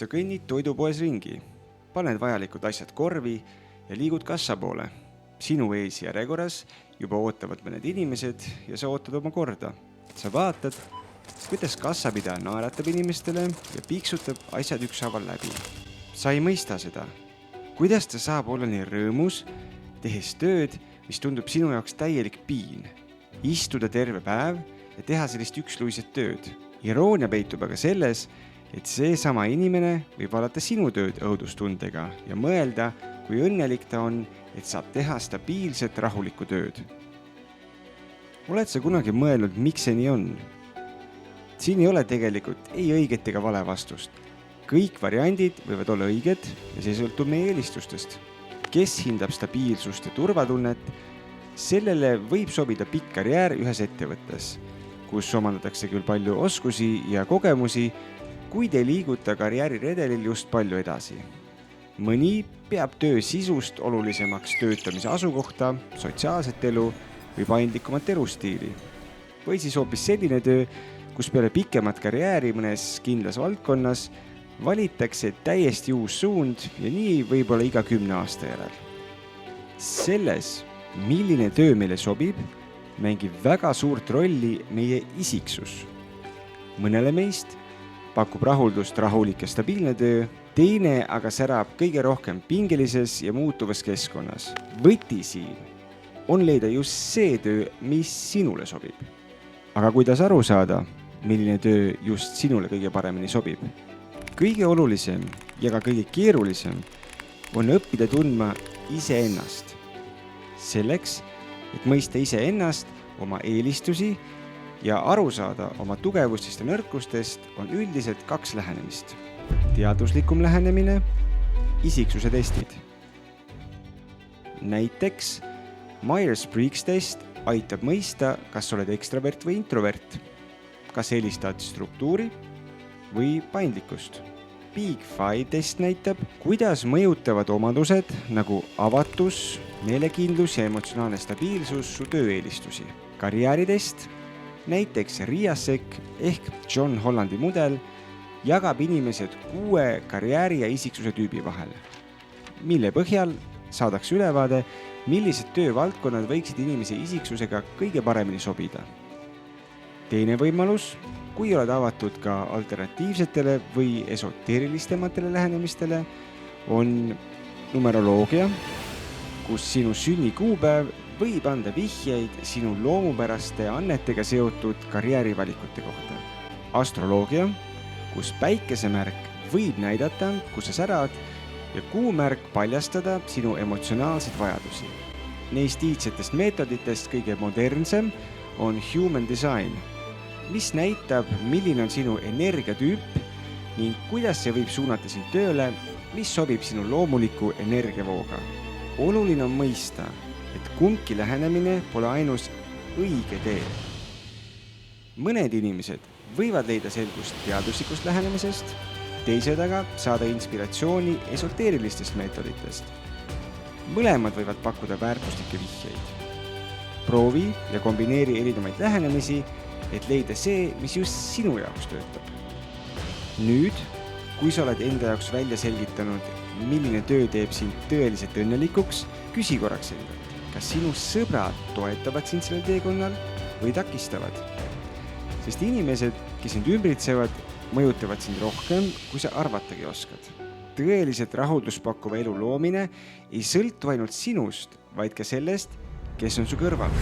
Sa kõnnid toidupoes ringi, paned vajalikud asjad korvi ja liigud kassa poole. Sinu ees järjekorras juba ootavad mõned inimesed ja sa ootad oma korda. Sa vaatad, kuidas kassapidaja naeratab inimestele ja piiksutab asjad ükshaaval läbi. Sa ei mõista seda. Kuidas ta saab olla nii rõõmus, tehes tööd, mis tundub sinu jaoks täielik piin. Istuda terve päev ja teha sellist üksluiset tööd. Iroonia peitub aga selles, et see sama inimene võib vaadata sinu tööd õudustundega ja mõelda, kui õnnelik ta on, et saab teha stabiilset rahulikku tööd. Oled sa kunagi mõelnud, miks see nii on? Siin ei ole tegelikult ei õiget ega vale vastust. Kõik variandid võivad olla õiged ja see sõltub meie eelistustest. Kes hindab stabiilsust ja turvatunnet, sellele võib sobida pikk karjäär ühes ettevõttes, kus omandatakse küll palju oskusi ja kogemusi, kuid ei liiguta karjääriredelil just palju edasi. Mõni peab töö sisust olulisemaks töötamise asukohta, sotsiaalset elu või paindlikumat elustiili. Või siis hoopis selline töö, kus peale pikemat karjääri mõnes kindlas valdkonnas valitakse täiesti uus suund ja nii võib-olla iga 10 aasta järel. Selles, milline töö meile sobib, mängib väga suurt rolli meie isiksus. Mõnele meist pakub rahuldust rahulik ja stabiilne töö, teine aga särab kõige rohkem pingelises ja muutuvas keskkonnas. Võti siin on leida just see töö, mis sinule sobib. Aga kuidas aru saada, milline töö just sinule kõige paremini sobib? Kõige olulisem ja ka kõige keerulisem on õppida tundma iseennast. Selleks, et mõista iseennast, oma eelistusi ja aru saada oma tugevustest ja nõrkustest, on üldiselt 2 lähenemist. Teaduslikum lähenemine, isiksuse testid. Näiteks Myers-Briggs test aitab mõista, kas oled ekstravert või introvert, kas eelistad struktuuri või paindlikkust. Big 5 test näitab, kuidas mõjutavad omadused nagu avatus, meelekindlus ja emotsionaalne stabiilsus su tööeelistusi. Karjääritest, näiteks RIASEC ehk John Hollandi mudel, jagab inimesed 6 karjääri ja isiksuse tüübi vahel, mille põhjal saadaks ülevaade, millised töövaldkonnad võiksid inimese isiksusega kõige paremini sobida. Teine võimalus, kui oled avatud ka alternatiivsetele või esoteerilistematele lähenemistele, on numeroloogia, kus sinu sünnikuupäev võib anda vihjeid sinu loomupäraste annetega seotud karjäärivalikute kohta. Astroloogia, kus päikesemärk võib näidata, kus sa särad, ja kuumärk paljastada sinu emotsionaalseid vajadusi. Neist iidsetest meetoditest kõige modernsem on human design, mis näitab, milline on sinu energiatüüp ning kuidas see võib suunata sind tööle, mis sobib sinu loomuliku energiavooga. Oluline on mõista, et kumbki lähenemine pole ainus õige tee. Mõned inimesed võivad leida selgust teaduslikust lähenemisest, teised aga saada inspiratsiooni esoteerilistest meetoditest. Mõlemad võivad pakkuda väärtuslikke vihjeid. Proovi ja kombineeri erinevaid lähenemisi, et leida see, mis just sinu jaoks töötab. Nüüd, kui sa oled enda jaoks välja selgitanud, milline töö teeb sind tõeliselt õnnelikuks, küsi korraks endalt, kas sinu sõbrad toetavad sind sellel teekonnal või takistavad? Sest inimesed, kes sind ümbritsevad, mõjutavad sind rohkem, kui sa arvatagi oskad. Tõeliselt rahuldust pakkuva elu loomine ei sõltu ainult sinust, vaid ka sellest, kes on su kõrval.